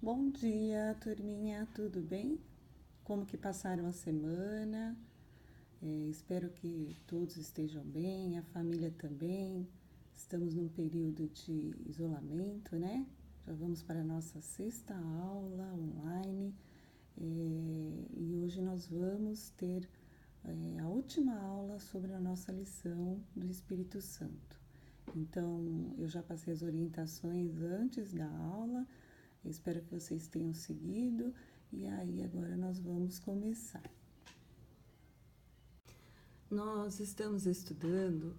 Bom dia, turminha, tudo bem? Como que passaram a semana? Espero que todos estejam bem, a família também. Estamos num período de isolamento, né? Já vamos para a nossa sexta aula online e hoje nós vamos ter a última aula sobre a nossa lição do Espírito Santo. Então, eu já passei as orientações antes da aula. Espero que vocês tenham seguido e aí agora nós vamos começar. Nós estamos estudando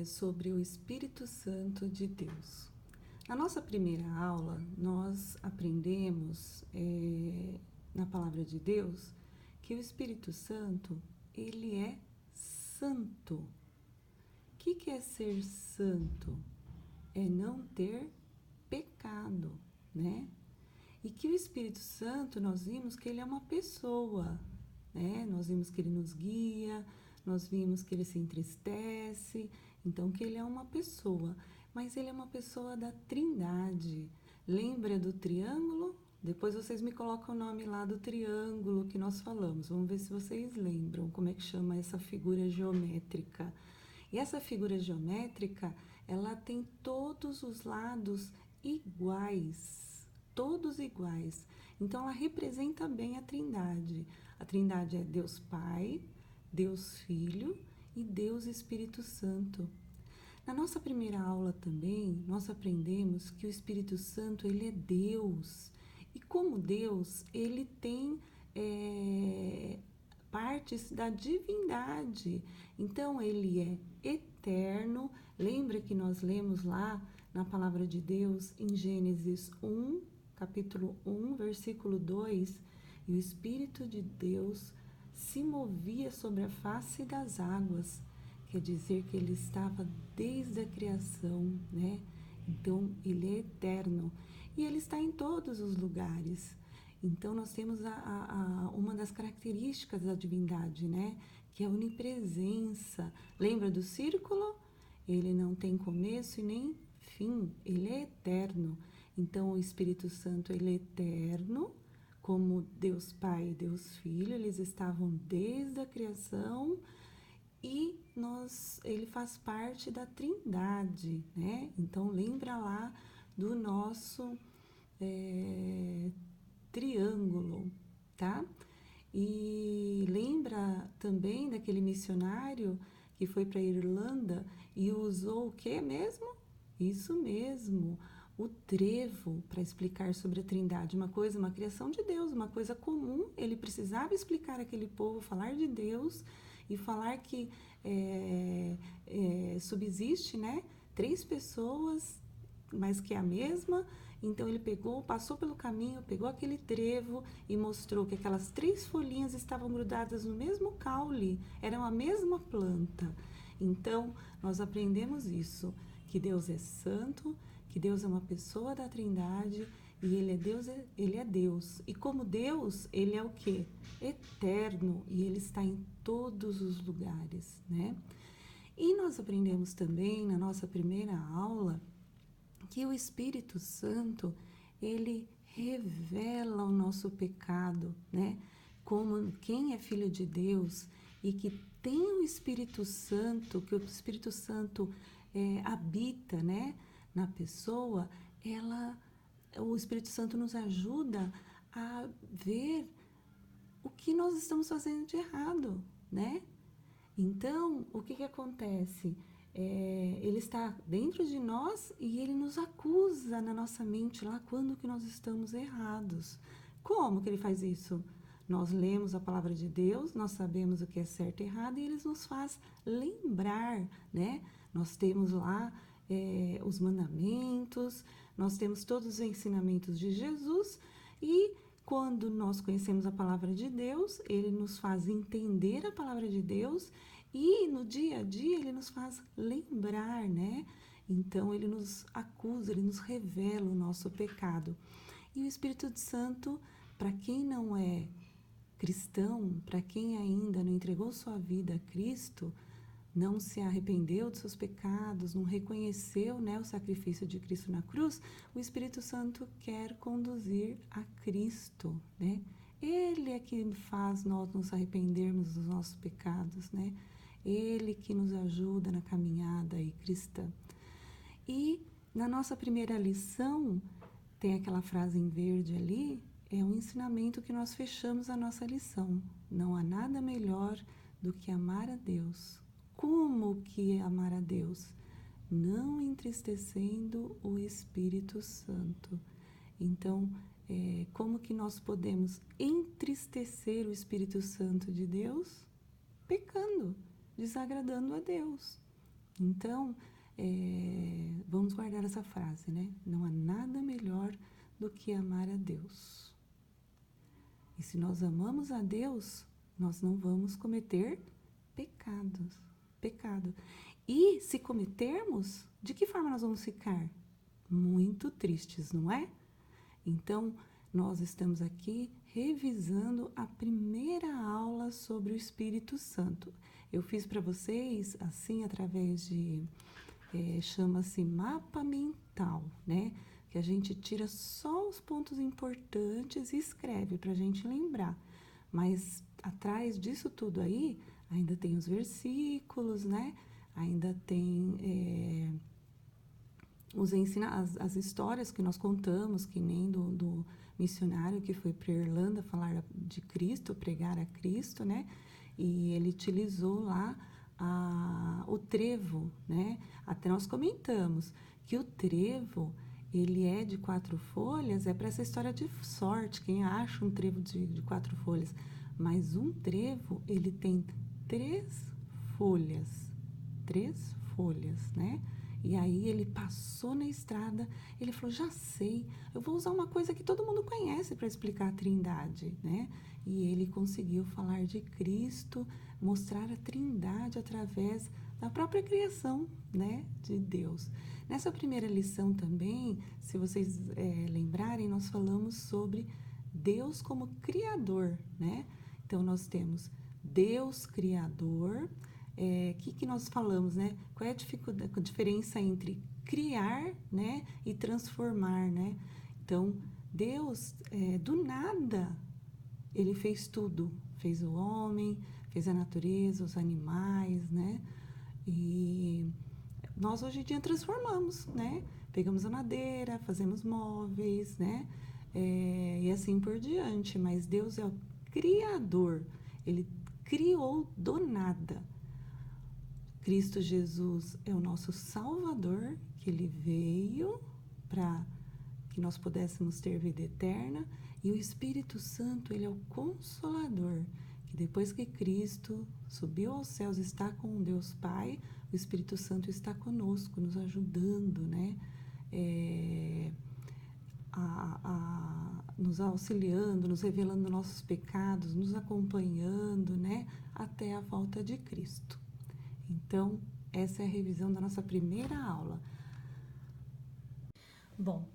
sobre o Espírito Santo de Deus. Na nossa primeira aula, nós aprendemos na Palavra de Deus que o Espírito Santo, ele é santo. O que é ser santo? É não ter pecado, né? E que o Espírito Santo, nós vimos que ele é uma pessoa, né? Nós vimos que ele nos guia, nós vimos que ele se entristece, então que ele é uma pessoa, mas ele é uma pessoa da Trindade. Lembra do triângulo? Depois vocês me colocam o nome lá do triângulo que nós falamos. Vamos ver se vocês lembram como é que chama essa figura geométrica. E essa figura geométrica, ela tem todos os lados iguais, todos iguais. Então, ela representa bem a Trindade. A Trindade é Deus Pai, Deus Filho e Deus Espírito Santo. Na nossa primeira aula também, nós aprendemos que o Espírito Santo, ele é Deus. E como Deus, ele tem partes da divindade. Então, ele é eterno. Lembra que nós lemos lá na palavra de Deus, em Gênesis 1, capítulo 1, versículo 2, e o Espírito de Deus se movia sobre a face das águas. Quer dizer que ele estava desde a criação, né? Então, ele é eterno. E ele está em todos os lugares. Então, nós temos uma das características da divindade, né? Que é a onipresença. Lembra do círculo? Ele não tem começo e nem fim. Ele é eterno. Então, o Espírito Santo, ele é eterno, como Deus Pai e Deus Filho. Eles estavam desde a criação e ele faz parte da Trindade, né? Então, lembra lá do nosso triângulo, tá? E lembra também daquele missionário que foi para a Irlanda e usou o que mesmo? Isso mesmo, o trevo para explicar sobre a Trindade, uma criação de Deus, uma coisa comum. Ele precisava explicar àquele povo, falar de Deus e falar que subsiste, né? 3 pessoas, mas que é a mesma. Então ele passou pelo caminho, pegou aquele trevo e mostrou que aquelas 3 folhinhas estavam grudadas no mesmo caule, eram a mesma planta. Então nós aprendemos isso, que Deus é santo, que Deus é uma pessoa da Trindade e ele é Deus. E como Deus, ele é o quê? Eterno, e ele está em todos os lugares, né? E nós aprendemos também na nossa primeira aula que o Espírito Santo, ele revela o nosso pecado, né? Como quem é filho de Deus e que tem o Espírito Santo, que o Espírito Santo habita, né, na pessoa, o Espírito Santo nos ajuda a ver o que nós estamos fazendo de errado, né? Então, o que acontece? Ele está dentro de nós e ele nos acusa na nossa mente lá quando que nós estamos errados. Como que ele faz isso? Nós lemos a palavra de Deus, nós sabemos o que é certo e errado e ele nos faz lembrar, né? Nós temos lá os mandamentos, nós temos todos os ensinamentos de Jesus e quando nós conhecemos a palavra de Deus, ele nos faz entender a palavra de Deus e no dia a dia ele nos faz lembrar, né? Então ele nos acusa, ele nos revela o nosso pecado. E o Espírito Santo, para quem não é cristão, para quem ainda não entregou sua vida a Cristo, não se arrependeu dos seus pecados, não reconheceu, né, o sacrifício de Cristo na cruz, o Espírito Santo quer conduzir a Cristo, né? Ele é que faz nós nos arrependermos dos nossos pecados, né? Ele que nos ajuda na caminhada aí cristã. E na nossa primeira lição, tem aquela frase em verde ali, é um ensinamento que nós fechamos a nossa lição. Não há nada melhor do que amar a Deus. Como que amar a Deus? Não entristecendo o Espírito Santo. Então, como que nós podemos entristecer o Espírito Santo de Deus? Pecando, desagradando a Deus. Então, vamos guardar essa frase, né? Não há nada melhor do que amar a Deus. E se nós amamos a Deus, nós não vamos cometer pecado. E se cometermos, de que forma nós vamos ficar? Muito tristes, não é? Então, nós estamos aqui revisando a primeira aula sobre o Espírito Santo. Eu fiz para vocês, assim, através de, chama-se mapa mental, né? Que a gente tira só os pontos importantes e escreve para a gente lembrar. Mas atrás disso tudo aí, ainda tem os versículos, né? Ainda tem as histórias que nós contamos, que nem do missionário que foi para a Irlanda falar de Cristo, pregar a Cristo, né? E ele utilizou lá o trevo, né? Até nós comentamos que o trevo, ele é de 4 folhas, é para essa história de sorte, quem acha um trevo de 4 folhas. Mas um trevo, ele tem 3 folhas, né? E aí ele passou na estrada, ele falou, já sei, eu vou usar uma coisa que todo mundo conhece para explicar a Trindade, né? E ele conseguiu falar de Cristo, mostrar a Trindade através da própria criação, né, de Deus. Nessa primeira lição também, se vocês lembrarem, nós falamos sobre Deus como Criador, né? Então, nós temos Deus Criador. Que nós falamos, né? Qual é a diferença entre criar, né, e transformar, né? Então, Deus, do nada, Ele fez tudo. Fez o homem, fez a natureza, os animais, né? E nós, hoje em dia, transformamos, né? Pegamos a madeira, fazemos móveis, né? E assim por diante. Mas Deus é o Criador. Ele criou do nada. Cristo Jesus é o nosso Salvador, que Ele veio para que nós pudéssemos ter vida eterna. E o Espírito Santo, Ele é o Consolador, que depois que Cristo subiu aos céus, está com Deus Pai, o Espírito Santo está conosco, nos ajudando, né? Nos auxiliando, nos revelando nossos pecados, nos acompanhando, né? Até a volta de Cristo. Então, essa é a revisão da nossa primeira aula. Bom,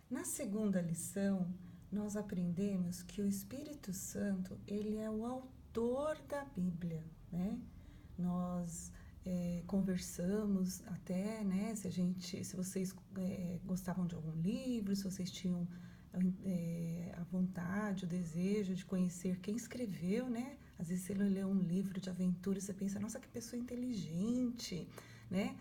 na segunda lição, nós aprendemos que o Espírito Santo, ele é o autor da Bíblia, né? Nós conversamos até, né, se vocês gostavam de algum livro, se vocês tinham a vontade, o desejo de conhecer quem escreveu, né? Às vezes você lê um livro de aventura e você pensa, nossa, que pessoa inteligente, né?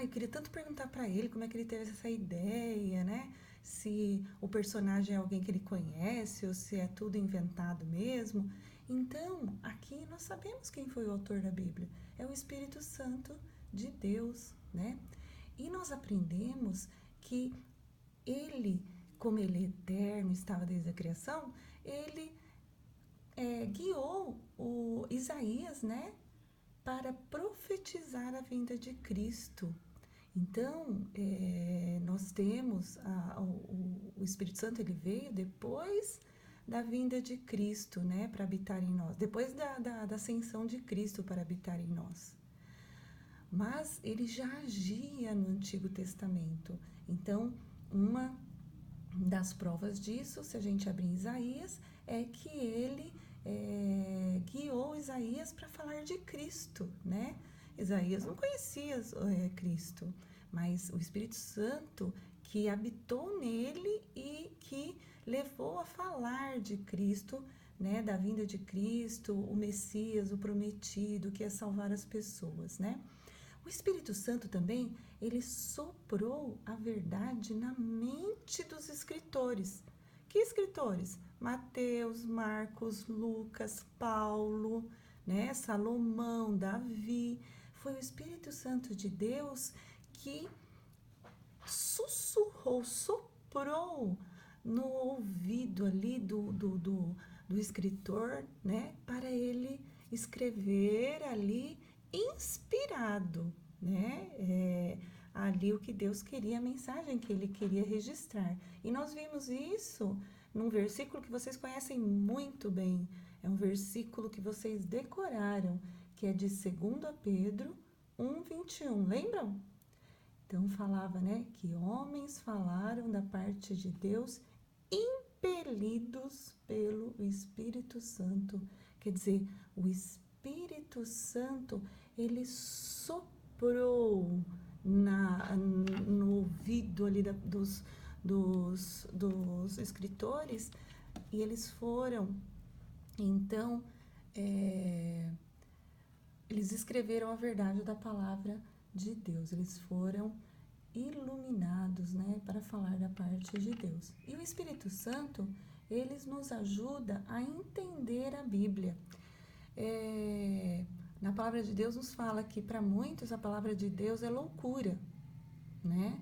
Eu queria tanto perguntar para ele como é que ele teve essa ideia, né? Se o personagem é alguém que ele conhece ou se é tudo inventado mesmo. Então, aqui nós sabemos quem foi o autor da Bíblia. É o Espírito Santo de Deus, né? E nós aprendemos que ele, como ele é eterno, estava desde a criação, ele guiou o Isaías, né, para profetizar a vinda de Cristo. Então, nós temos o Espírito Santo, ele veio depois da vinda de Cristo, né, para habitar em nós, depois da ascensão de Cristo para habitar em nós. Mas ele já agia no Antigo Testamento. Então, uma das provas disso, se a gente abrir em Isaías, é que ele guiou Isaías para falar de Cristo, né? Isaías não conhecia Cristo, mas o Espírito Santo que habitou nele e que levou a falar de Cristo, né, da vinda de Cristo, o Messias, o prometido, que ia salvar as pessoas, né? O Espírito Santo também, ele soprou a verdade na mente dos escritores. Que escritores? Mateus, Marcos, Lucas, Paulo, né? Salomão, Davi. Foi o Espírito Santo de Deus que sussurrou, soprou no ouvido ali do escritor, né? Para ele escrever ali inspirado, né? Ali o que Deus queria, a mensagem que ele queria registrar. E nós vimos isso num versículo que vocês conhecem muito bem. É um versículo que vocês decoraram, que é de 2 Pedro 1:21. Lembram? Então falava, né, que homens falaram da parte de Deus impelidos pelo Espírito Santo. Quer dizer, o Espírito Santo, ele soprou no ouvido ali dos escritores e eles foram, então, eles escreveram a verdade da palavra de Deus. Eles foram iluminados, né, para falar da parte de Deus. E o Espírito Santo, ele nos ajuda a entender a Bíblia. Na palavra de Deus nos fala que para muitos a palavra de Deus é loucura, né?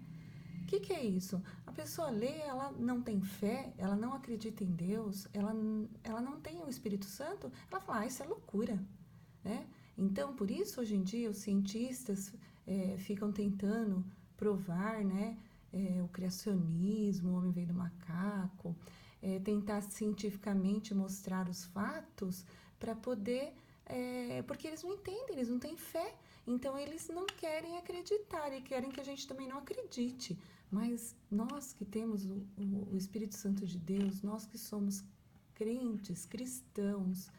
O que é isso? A pessoa lê, ela não tem fé, ela não acredita em Deus, ela não tem o Espírito Santo, ela fala, isso é loucura, né? Então, por isso, hoje em dia, os cientistas ficam tentando provar, né, o criacionismo, o homem veio do macaco, tentar cientificamente mostrar os fatos para poder... porque eles não entendem, eles não têm fé, então eles não querem acreditar e querem que a gente também não acredite. Mas nós que temos o Espírito Santo de Deus, nós que somos crentes, cristãos,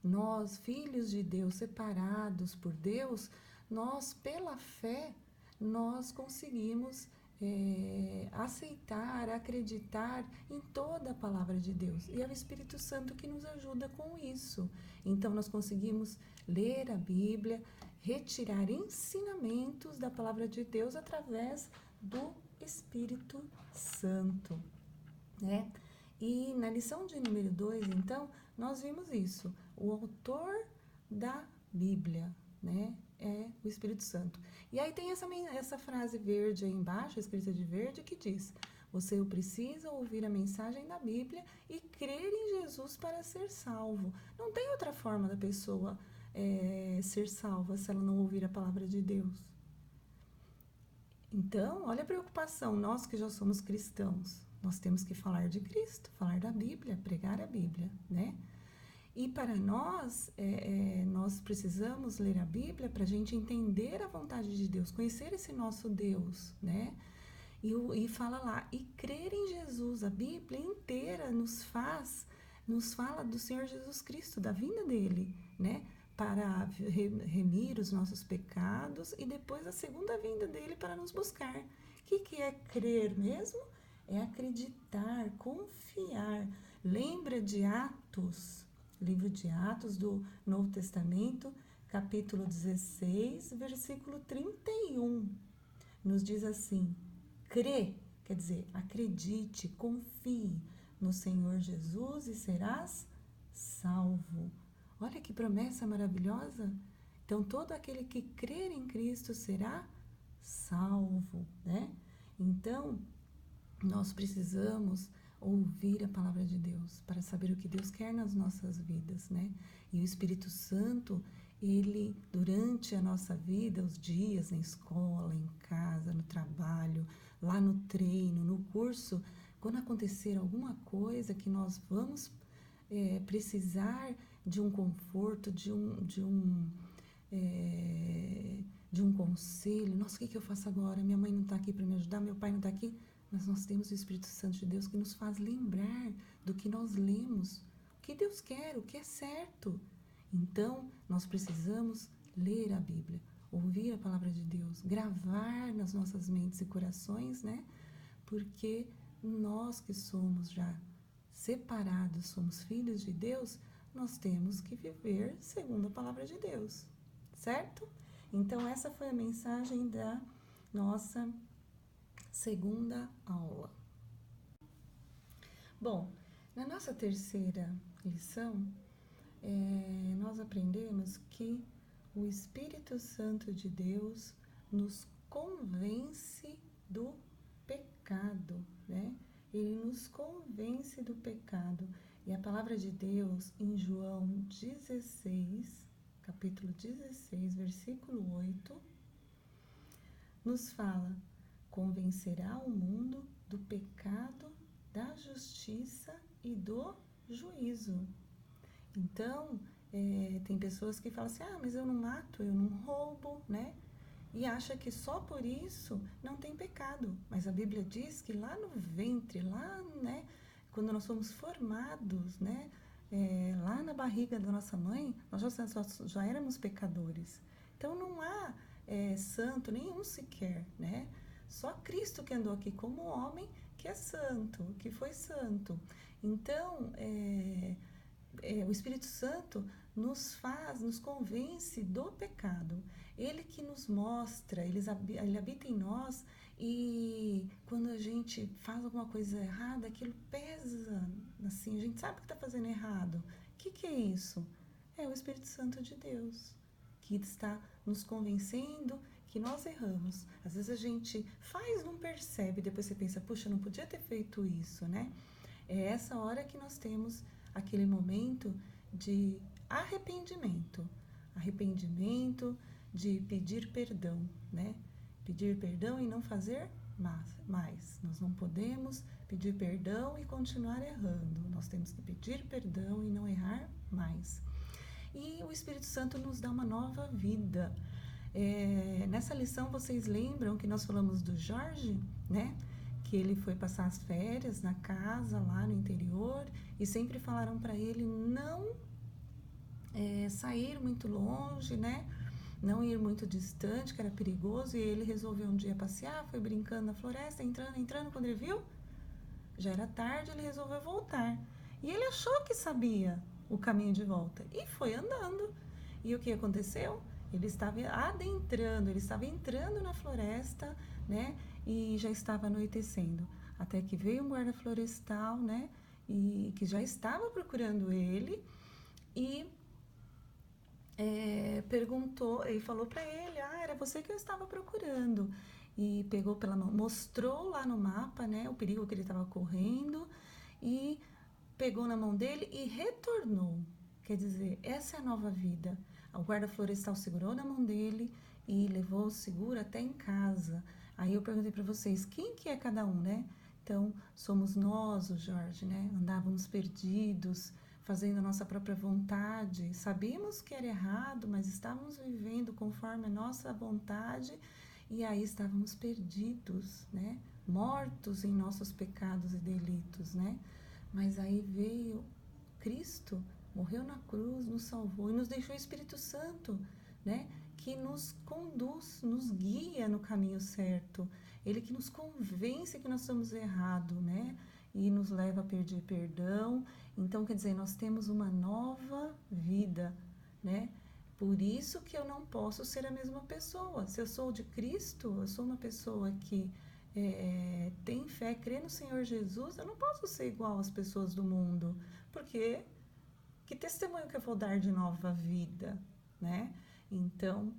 nós, filhos de Deus, separados por Deus, nós, pela fé, nós conseguimos aceitar, acreditar em toda a palavra de Deus. E é o Espírito Santo que nos ajuda com isso. Então, nós conseguimos ler a Bíblia, retirar ensinamentos da palavra de Deus através do Espírito Santo, né? E na lição de número 2, então, nós vimos isso. O autor da Bíblia, né, é o Espírito Santo. E aí tem essa frase verde aí embaixo, escrita de verde, que diz: você precisa ouvir a mensagem da Bíblia e crer em Jesus para ser salvo. Não tem outra forma da pessoa ser salva se ela não ouvir a palavra de Deus. Então, olha a preocupação, nós que já somos cristãos, nós temos que falar de Cristo, falar da Bíblia, pregar a Bíblia, né? E para nós, nós precisamos ler a Bíblia para a gente entender a vontade de Deus, conhecer esse nosso Deus, né? E fala lá, e crer em Jesus, a Bíblia inteira nos fala do Senhor Jesus Cristo, da vinda dele, né? Para remir os nossos pecados e depois a segunda vinda dele para nos buscar. O que é crer mesmo? É acreditar, confiar. Lembra de Atos, livro de Atos do Novo Testamento, capítulo 16, versículo 31. Nos diz assim: crê, quer dizer, acredite, confie no Senhor Jesus e serás salvo. Olha que promessa maravilhosa! Então, todo aquele que crer em Cristo será salvo, né? Então, nós precisamos ouvir a palavra de Deus para saber o que Deus quer nas nossas vidas, né? E o Espírito Santo, ele, durante a nossa vida, os dias na escola, em casa, no trabalho, lá no treino, no curso, quando acontecer alguma coisa que nós vamos precisar de um conforto, de um conselho. Nossa, o que eu faço agora? Minha mãe não está aqui para me ajudar, meu pai não está aqui. Mas nós temos o Espírito Santo de Deus que nos faz lembrar do que nós lemos, o que Deus quer, o que é certo. Então, nós precisamos ler a Bíblia, ouvir a palavra de Deus, gravar nas nossas mentes e corações, né? Porque nós que somos já separados, somos filhos de Deus, nós temos que viver segundo a palavra de Deus, certo? Então, essa foi a mensagem da nossa segunda aula. Bom, na nossa terceira lição, nós aprendemos que o Espírito Santo de Deus nos convence do pecado, né? Ele nos convence do pecado. E a palavra de Deus, em João 16, capítulo 16, versículo 8, nos fala: convencerá o mundo do pecado, da justiça e do juízo. Então, tem pessoas que falam assim: mas eu não mato, eu não roubo, né? E acha que só por isso não tem pecado. Mas a Bíblia diz que lá no ventre, lá, né, quando nós somos formados, né, lá na barriga da nossa mãe, nós já éramos pecadores. Então não há santo nenhum sequer, né? Só Cristo que andou aqui como homem, que é santo, que foi santo. Então, o Espírito Santo nos convence do pecado. Ele que nos mostra, ele habita em nós, e quando a gente faz alguma coisa errada, aquilo pesa, assim, a gente sabe que está fazendo errado. O que é isso? É o Espírito Santo de Deus, que está nos convencendo que nós erramos. Às vezes a gente faz e não percebe, depois você pensa: puxa, eu não podia ter feito isso, né? É essa hora que nós temos aquele momento de arrependimento de pedir perdão, né? Pedir perdão e não fazer mais. Nós não podemos pedir perdão e continuar errando. Nós temos que pedir perdão e não errar mais. E o Espírito Santo nos dá uma nova vida. Nessa lição, vocês lembram que nós falamos do Jorge, né? Que ele foi passar as férias na casa lá no interior e sempre falaram para ele não sair muito longe, né? Não ir muito distante, que era perigoso, e ele resolveu um dia passear, foi brincando na floresta, entrando, quando ele viu, já era tarde, ele resolveu voltar. E ele achou que sabia o caminho de volta e foi andando. E o que aconteceu? Ele estava entrando na floresta, né? E já estava anoitecendo. Até que veio um guarda florestal, né? E que já estava procurando ele e perguntou, e falou para ele: era você que eu estava procurando. E pegou pela mão, mostrou lá no mapa, né, o perigo que ele estava correndo, e pegou na mão dele e retornou. Quer dizer, essa é a nova vida. O guarda florestal segurou na mão dele e levou seguro até em casa. Aí eu perguntei para vocês, quem que é cada um, né? Então, somos nós, o Jorge, né? Andávamos perdidos, fazendo a nossa própria vontade. Sabíamos que era errado, mas estávamos vivendo conforme a nossa vontade, e aí estávamos perdidos, né? Mortos em nossos pecados e delitos, né? Mas aí veio Cristo, morreu na cruz, nos salvou e nos deixou o Espírito Santo, né? Que nos conduz, nos guia no caminho certo. Ele que nos convence que nós estamos errados, né? E nos leva a pedir perdão. Então, quer dizer, nós temos uma nova vida, né? Por isso que eu não posso ser a mesma pessoa. Se eu sou de Cristo, eu sou uma pessoa que tem fé, crê no Senhor Jesus, eu não posso ser igual às pessoas do mundo, porque que testemunho que eu vou dar de nova vida, né? Então,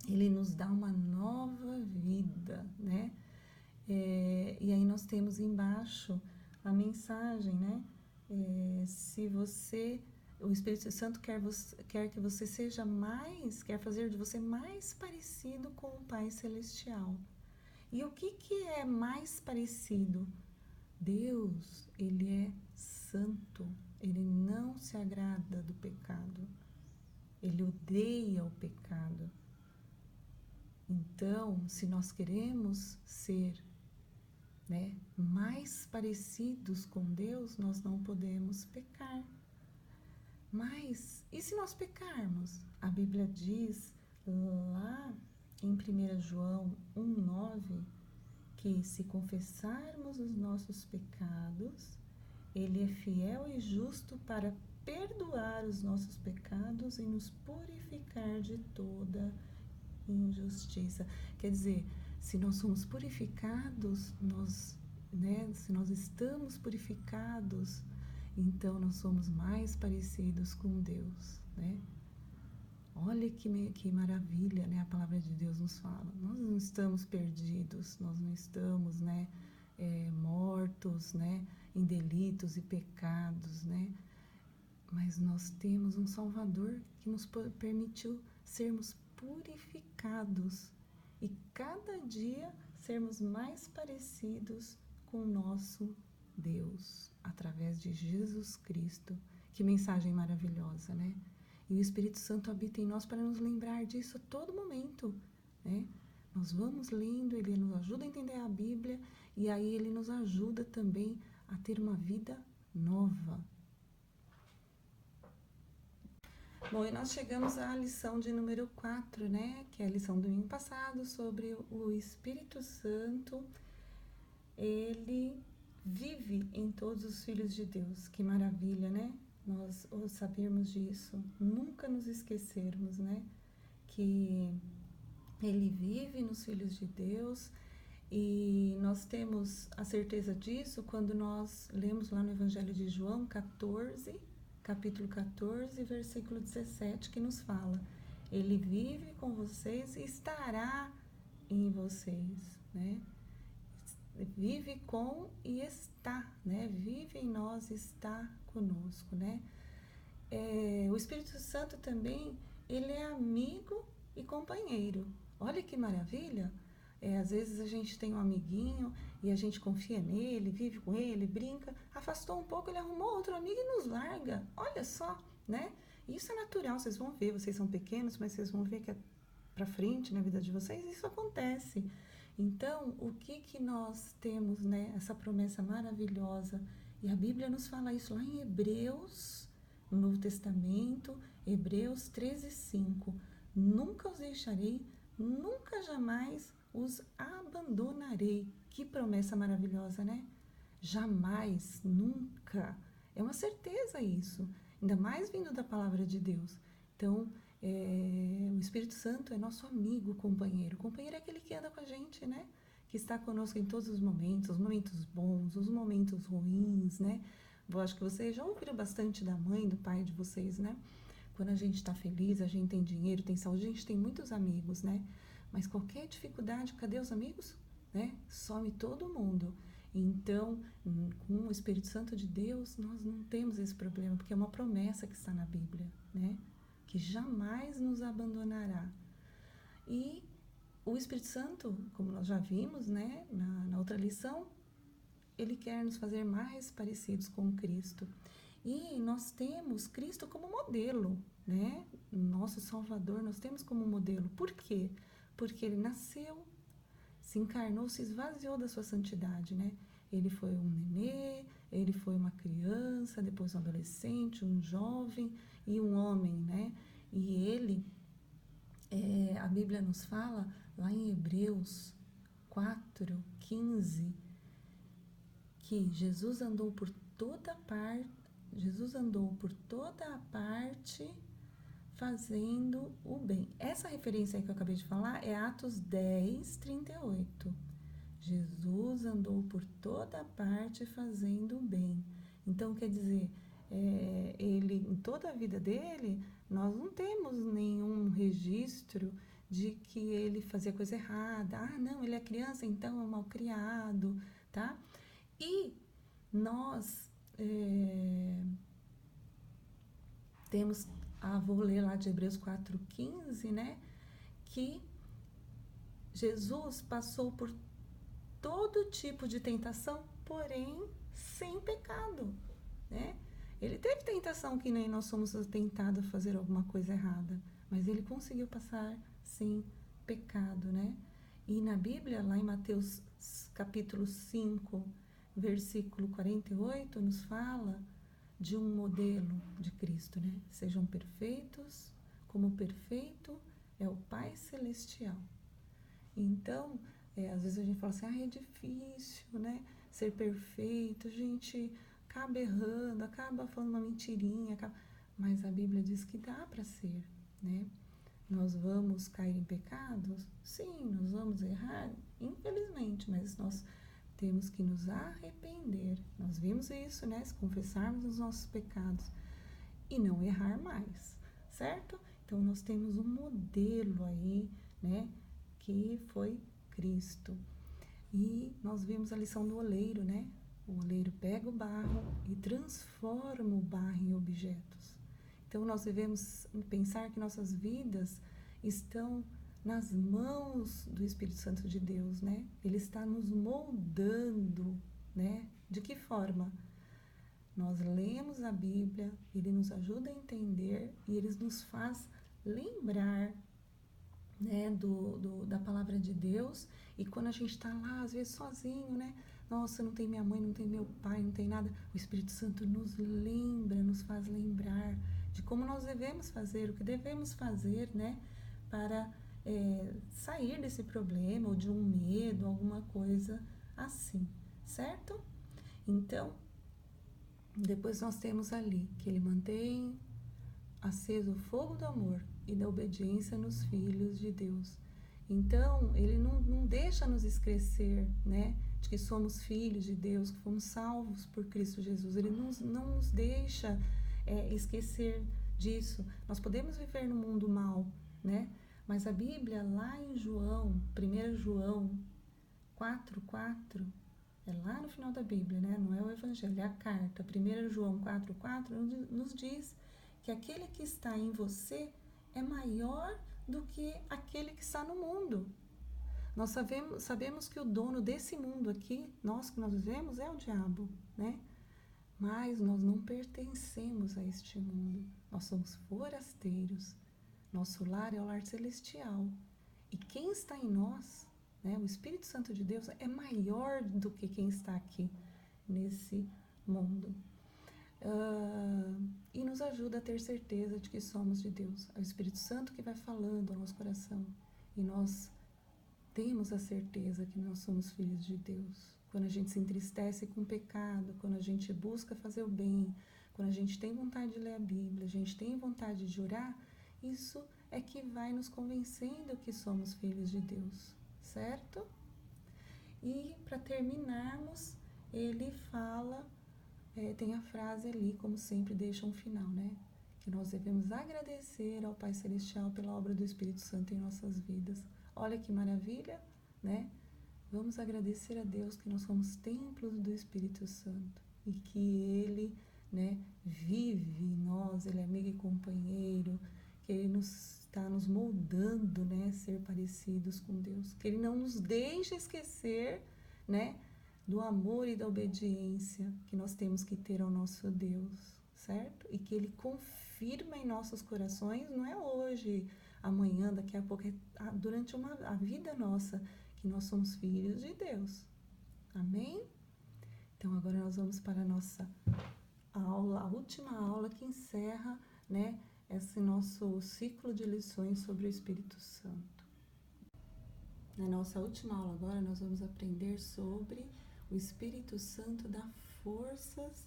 ele nos dá uma nova vida, né? E aí nós temos embaixo a mensagem, né? O Espírito Santo quer que você seja quer fazer de você mais parecido com o Pai Celestial. E o que é mais parecido? Deus, ele é santo, ele não se agrada do pecado, ele odeia o pecado. Então, se nós queremos ser, né, mais parecidos com Deus, nós não podemos pecar. Mas, e se nós pecarmos? A Bíblia diz, lá em 1 João 1,9, que se confessarmos os nossos pecados, Ele é fiel e justo para perdoar os nossos pecados e nos purificar de toda injustiça. Quer dizer, se nós somos purificados, se nós estamos purificados, então nós somos mais parecidos com Deus, né? Olha que maravilha, né? A palavra de Deus nos fala. Nós não estamos perdidos, nós não estamos, mortos, né? Em delitos e pecados, né? Mas nós temos um Salvador que nos permitiu sermos purificados e cada dia sermos mais parecidos com o nosso Deus, através de Jesus Cristo. Que mensagem maravilhosa, né? E o Espírito Santo habita em nós para nos lembrar disso a todo momento, né? Nós vamos lendo, ele nos ajuda a entender a Bíblia e aí ele nos ajuda também a ter uma vida nova. Bom, e nós chegamos à lição de número 4, né? Que é a lição do domingo passado sobre o Espírito Santo. Ele vive em todos os filhos de Deus. Que maravilha, né? Nós sabermos disso, nunca nos esquecermos, né? Que Ele vive nos filhos de Deus e nós temos a certeza disso quando nós lemos lá no Evangelho de João 14, capítulo 14, versículo 17, que nos fala: Ele vive com vocês e estará em vocês, né? Vive com e está, né? Vive em nós e está conosco, né? O Espírito Santo também, ele é amigo e companheiro. Olha que maravilha! Às vezes a gente tem um amiguinho e a gente confia nele, vive com ele, brinca, afastou um pouco, ele arrumou outro amigo e nos larga. Olha só, né? Isso é natural, vocês vão ver, vocês são pequenos, mas vocês vão ver que pra frente na vida de vocês isso acontece. Então, o que nós temos, né? Essa promessa maravilhosa. E a Bíblia nos fala isso lá em Hebreus, no Novo Testamento, Hebreus 13:5. Nunca os deixarei, nunca jamais os abandonarei. Que promessa maravilhosa, né? Jamais, nunca. É uma certeza isso. Ainda mais vindo da palavra de Deus. Então, o Espírito Santo é nosso amigo, companheiro. O companheiro é aquele que anda com a gente, né? Que está conosco em todos os momentos bons, os momentos ruins, né? Eu acho que vocês já ouviram bastante da mãe, do pai de vocês, né? Quando a gente está feliz, a gente tem dinheiro, tem saúde, a gente tem muitos amigos, né? Mas qualquer dificuldade, cadê os amigos? Né? Some todo mundo. Então, com o Espírito Santo de Deus, nós não temos esse problema, porque é uma promessa que está na Bíblia, né? Que jamais nos abandonará. E o Espírito Santo, como nós já vimos, né, na outra lição, ele quer nos fazer mais parecidos com Cristo. E nós temos Cristo como modelo, né? Nosso Salvador, nós temos como modelo. Por quê? Porque ele nasceu, se encarnou, se esvaziou da sua santidade, né? Ele foi um nenê, ele foi uma criança, depois um adolescente, um jovem e um homem, né? E ele, a Bíblia nos fala lá em Hebreus 4:15, que Jesus andou por toda a parte fazendo o bem. Essa referência aí que eu acabei de falar é Atos 10:38. Jesus andou por toda a parte fazendo o bem. Então, quer dizer, ele, em toda a vida dele, nós não temos nenhum registro de que ele fazia coisa errada. Ah, não, ele é criança, então é mal criado, tá? E nós temos, vou ler lá de Hebreus 4:15, né? Que Jesus passou por todo tipo de tentação, porém sem pecado, né? Ele teve tentação que nem nós somos tentados a fazer alguma coisa errada, mas ele conseguiu passar sem pecado, né? E na Bíblia, lá em Mateus capítulo 5, versículo 48, nos fala de um modelo de Cristo, né? Sejam perfeitos, como perfeito é o Pai Celestial. Então, às vezes a gente fala assim, é difícil, né? Ser perfeito, a gente acaba errando, acaba falando uma mentirinha, mas a Bíblia diz que dá para ser, né? Nós vamos cair em pecados? Sim, nós vamos errar, infelizmente, mas nós temos que nos arrepender. Nós vimos isso, né? Se confessarmos os nossos pecados e não errar mais, certo? Então, nós temos um modelo aí, né? Que foi Cristo. E nós vimos a lição do oleiro, né? O oleiro pega o barro e transforma o barro em objetos. Então, nós devemos pensar que nossas vidas estão nas mãos do Espírito Santo de Deus, né? Ele está nos moldando, né? De que forma? Nós lemos a Bíblia, ele nos ajuda a entender e ele nos faz lembrar, né, da palavra de Deus. E quando a gente está lá, às vezes sozinho, né? Nossa, não tem minha mãe, não tem meu pai, não tem nada. O Espírito Santo nos lembra, nos faz lembrar de como nós devemos fazer, o que devemos fazer, né? Para sair desse problema ou de um medo, alguma coisa assim, certo? Então, depois nós temos ali que ele mantém aceso o fogo do amor e da obediência nos filhos de Deus. Então, ele não deixa nos esquecer, né, de que somos filhos de Deus, que fomos salvos por Cristo Jesus. Ele não nos deixa esquecer disso. Nós podemos viver no mundo mal, né? Mas a Bíblia, lá em João, 1 João 4:4, é lá no final da Bíblia, né? Não é o Evangelho, é a carta. 1 João 4:4 nos diz que aquele que está em você é maior do que aquele que está no mundo. Nós sabemos que o dono desse mundo aqui, nós que nós vivemos, é o diabo, né? Mas nós não pertencemos a este mundo. Nós somos forasteiros. Nosso lar é o lar celestial. E quem está em nós, né, o Espírito Santo de Deus, é maior do que quem está aqui nesse mundo. E nos ajuda a ter certeza de que somos de Deus. É o Espírito Santo que vai falando ao nosso coração. E nós temos a certeza que nós somos filhos de Deus. Quando a gente se entristece com o pecado, quando a gente busca fazer o bem, quando a gente tem vontade de ler a Bíblia, a gente tem vontade de orar, isso é que vai nos convencendo que somos filhos de Deus, certo? E para terminarmos, ele fala, tem a frase ali, como sempre, deixa um final, né? Que nós devemos agradecer ao Pai Celestial pela obra do Espírito Santo em nossas vidas. Olha que maravilha, né? Vamos agradecer a Deus que nós somos templos do Espírito Santo e que Ele, né, vive em nós, Ele é amigo e companheiro, que Ele está nos moldando, né, ser parecidos com Deus, que Ele não nos deixa esquecer, né, do amor e da obediência que nós temos que ter ao nosso Deus, certo? E que Ele confirma em nossos corações, não é hoje, amanhã, daqui a pouco, durante a vida nossa, que nós somos filhos de Deus. Amém? Então, agora nós vamos para a nossa aula, a última aula que encerra, né, esse nosso ciclo de lições sobre o Espírito Santo. Na nossa última aula agora, nós vamos aprender sobre o Espírito Santo dá forças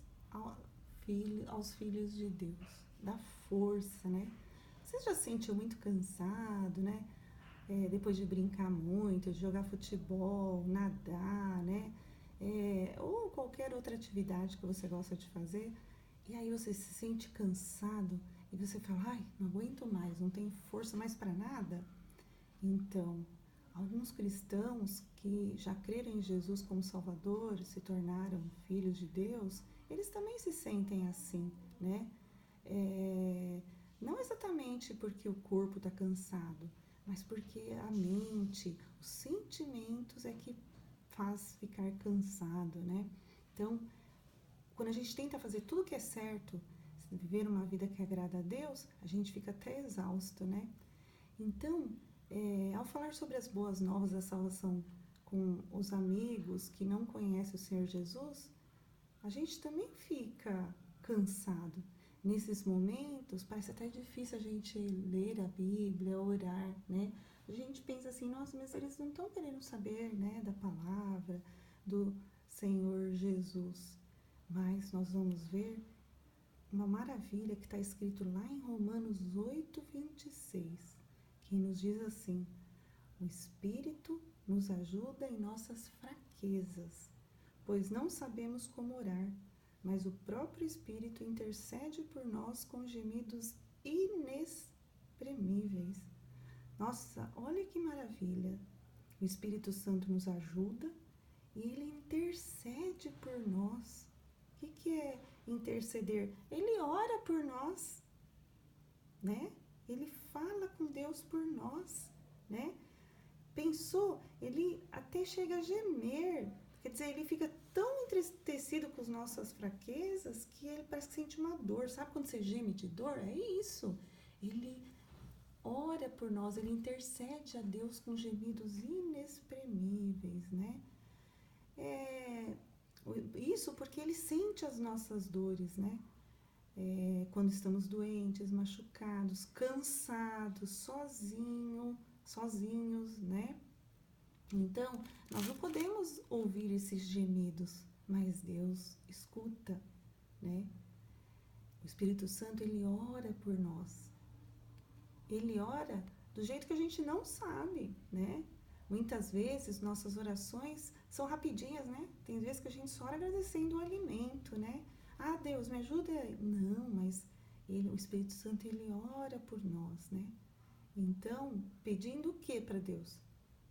aos filhos de Deus. Dá força, né? Você já se sentiu muito cansado, né? Depois de brincar muito, de jogar futebol, nadar, né? Ou qualquer outra atividade que você gosta de fazer, e aí você se sente cansado e você fala, ai, não aguento mais, não tenho força mais para nada. Então, alguns cristãos que já creram em Jesus como Salvador, se tornaram filhos de Deus, eles também se sentem assim, né? Não exatamente porque o corpo está cansado, mas porque a mente, os sentimentos é que faz ficar cansado, né? Então, quando a gente tenta fazer tudo que é certo, viver uma vida que agrada a Deus, a gente fica até exausto, né? Então, ao falar sobre as boas novas da salvação com os amigos que não conhecem o Senhor Jesus, a gente também fica cansado. nesses momentos, parece até difícil a gente ler a Bíblia, orar, né? A gente pensa assim, nossa, mas eles não estão querendo saber, né, da palavra do Senhor Jesus. Mas nós vamos ver uma maravilha que está escrito lá em Romanos 8:26, que nos diz assim: o Espírito nos ajuda em nossas fraquezas, pois não sabemos como orar, mas o próprio Espírito intercede por nós com gemidos inexprimíveis. Nossa, olha que maravilha! O Espírito Santo nos ajuda e ele intercede por nós. O que é interceder? Ele ora por nós, né? Ele fala com Deus por nós, né? Pensou? Ele até chega a gemer. Quer dizer, ele fica tão entristecido com as nossas fraquezas que ele parece que sente uma dor. Sabe quando você geme de dor? É isso. Ele ora por nós, ele intercede a Deus com gemidos inexprimíveis, né? Isso porque ele sente as nossas dores, né? Quando estamos doentes, machucados, cansados, sozinhos, né? Então, nós não podemos ouvir esses gemidos, mas Deus escuta, né? O Espírito Santo, ele ora por nós. Ele ora do jeito que a gente não sabe, né? Muitas vezes nossas orações são rapidinhas, né? Tem vezes que a gente só ora agradecendo o alimento, né? Ah, Deus, me ajuda. Não, mas o Espírito Santo, ele ora por nós, né? Então, pedindo o que para Deus?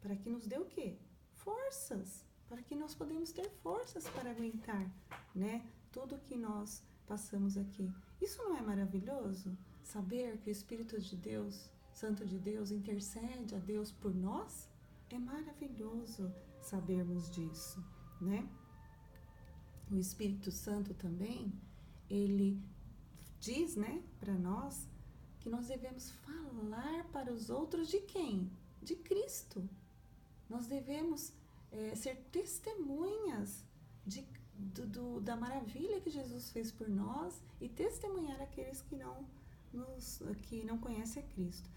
Para que nos dê o quê? Forças. Para que nós podemos ter forças para aguentar, né? Tudo que nós passamos aqui. Isso não é maravilhoso? Saber que o Espírito de Deus, Santo de Deus, intercede a Deus por nós? É maravilhoso sabermos disso, né? O Espírito Santo também, ele diz, né, para nós que nós devemos falar para os outros de quem? De Cristo. Nós devemos ser testemunhas da maravilha que Jesus fez por nós e testemunhar aqueles que não conhecem a Cristo.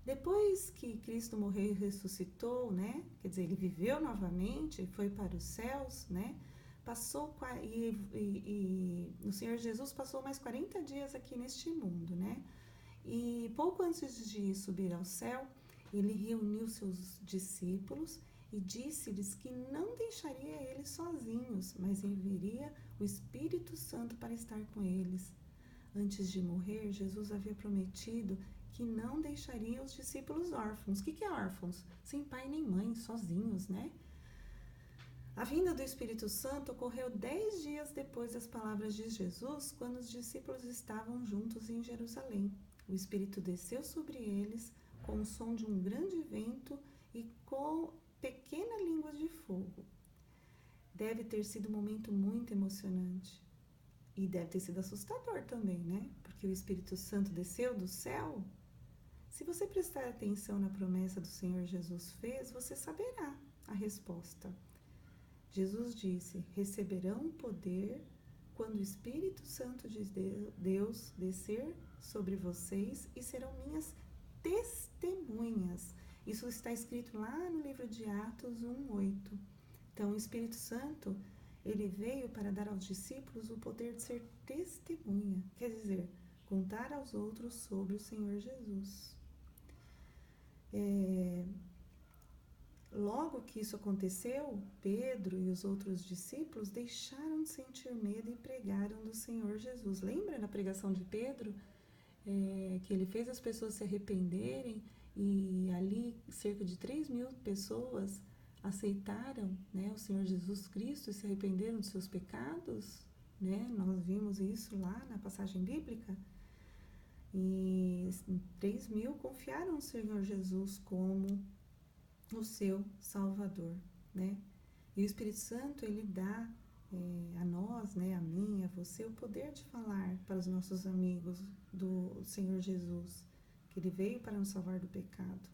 Depois que Cristo morreu e ressuscitou, né? Quer dizer, ele viveu novamente, foi para os céus, né? O Senhor Jesus passou mais 40 dias aqui neste mundo, né? E pouco antes de subir ao céu, ele reuniu seus discípulos e disse-lhes que não deixaria eles sozinhos, mas enviaria o Espírito Santo para estar com eles. Antes de morrer, Jesus havia prometido que não deixaria os discípulos órfãos. O que é órfãos? Sem pai nem mãe, sozinhos, né? A vinda do Espírito Santo ocorreu 10 dias depois das palavras de Jesus, quando os discípulos estavam juntos em Jerusalém. O Espírito desceu sobre eles com o som de um grande vento e com pequenas línguas de fogo. Deve ter sido um momento muito emocionante. E deve ter sido assustador também, né? Porque o Espírito Santo desceu do céu. Se você prestar atenção na promessa do Senhor Jesus fez, você saberá a resposta. Jesus disse: receberão poder quando o Espírito Santo de Deus descer sobre vocês e serão minhas testemunhas. Isso está escrito lá no livro de Atos 1:8. Então, o Espírito Santo, ele veio para dar aos discípulos o poder de ser testemunha, quer dizer, contar aos outros sobre o Senhor Jesus. Logo que isso aconteceu, Pedro e os outros discípulos deixaram de sentir medo e pregaram do Senhor Jesus. Lembra na pregação de Pedro, que ele fez as pessoas se arrependerem e ali cerca de 3.000 pessoas aceitaram, né, o Senhor Jesus Cristo e se arrependeram dos seus pecados, né? Nós vimos isso lá na passagem bíblica. E 3.000 confiaram no Senhor Jesus como o seu Salvador, né? E o Espírito Santo, ele dá a nós, né, a mim, a você, o poder de falar para os nossos amigos do Senhor Jesus, que ele veio para nos salvar do pecado.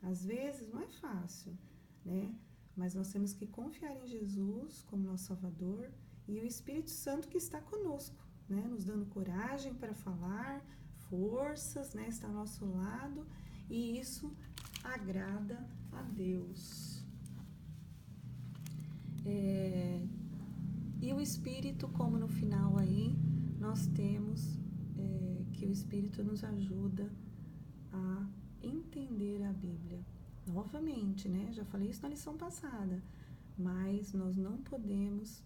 Às vezes não é fácil, né? Mas nós temos que confiar em Jesus como nosso Salvador e o Espírito Santo que está conosco, né? Nos dando coragem para falar, forças, né? Está ao nosso lado, e isso agrada a Deus. E o Espírito, como no final aí, nós temos que o Espírito nos ajuda a entender a Bíblia. Novamente, né? Já falei isso na lição passada, mas nós não podemos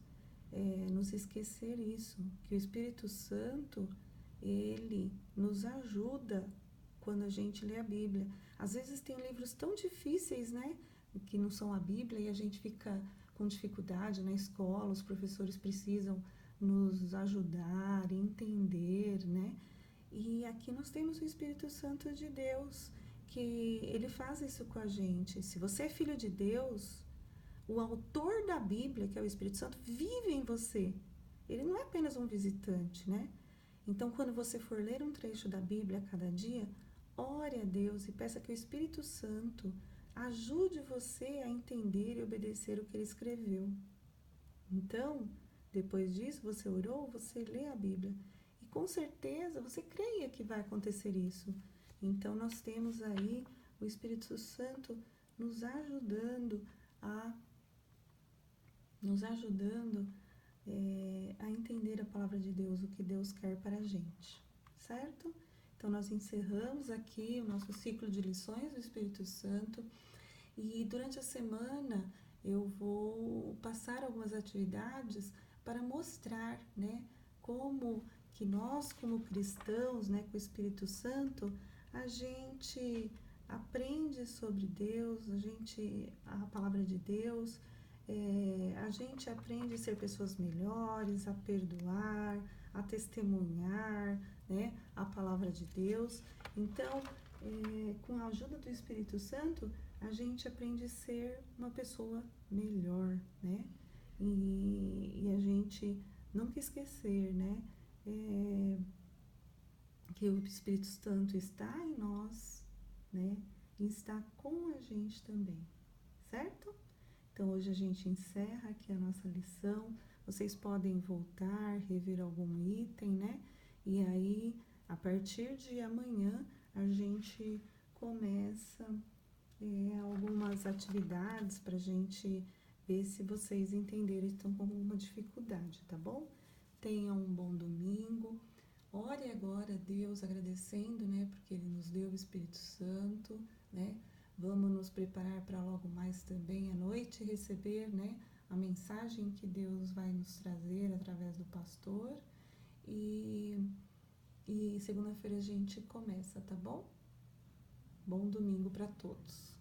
nos esquecer isso, que o Espírito Santo, ele nos ajuda quando a gente lê a Bíblia. Às vezes tem livros tão difíceis, né? Que não são a Bíblia, e a gente fica com dificuldade na escola, os professores precisam nos ajudar, entender, né? E aqui nós temos o Espírito Santo de Deus, que ele faz isso com a gente. Se você é filho de Deus, o autor da Bíblia, que é o Espírito Santo, vive em você. Ele não é apenas um visitante, né? Então, quando você for ler um trecho da Bíblia a cada dia, ore a Deus e peça que o Espírito Santo ajude você a entender e obedecer o que ele escreveu. Então, depois disso, você orou, você lê a Bíblia. E com certeza você creia que vai acontecer isso. Então, nós temos aí o Espírito Santo nos ajudando a entender a palavra de Deus, o que Deus quer para a gente, certo? Então, nós encerramos aqui o nosso ciclo de lições do Espírito Santo, e durante a semana eu vou passar algumas atividades para mostrar, né, como que nós, como cristãos, né, com o Espírito Santo, a gente aprende sobre Deus, a palavra de Deus, a gente aprende a ser pessoas melhores, a perdoar, a testemunhar, né, a palavra de Deus. Então, com a ajuda do Espírito Santo, a gente aprende a ser uma pessoa melhor, né? E a gente nunca esquecer, né, que o Espírito Santo está em nós, né, e está com a gente também, certo? Então, hoje a gente encerra aqui a nossa lição. Vocês podem voltar, rever algum item, né? E aí, a partir de amanhã, a gente começa algumas atividades para a gente ver se vocês entenderam e estão com alguma dificuldade, tá bom? Tenham um bom domingo. Ore agora a Deus agradecendo, né? Porque Ele nos deu o Espírito Santo, né? Vamos nos preparar para logo mais também à noite receber, né, a mensagem que Deus vai nos trazer através do pastor. E segunda-feira a gente começa, tá bom? Bom domingo para todos.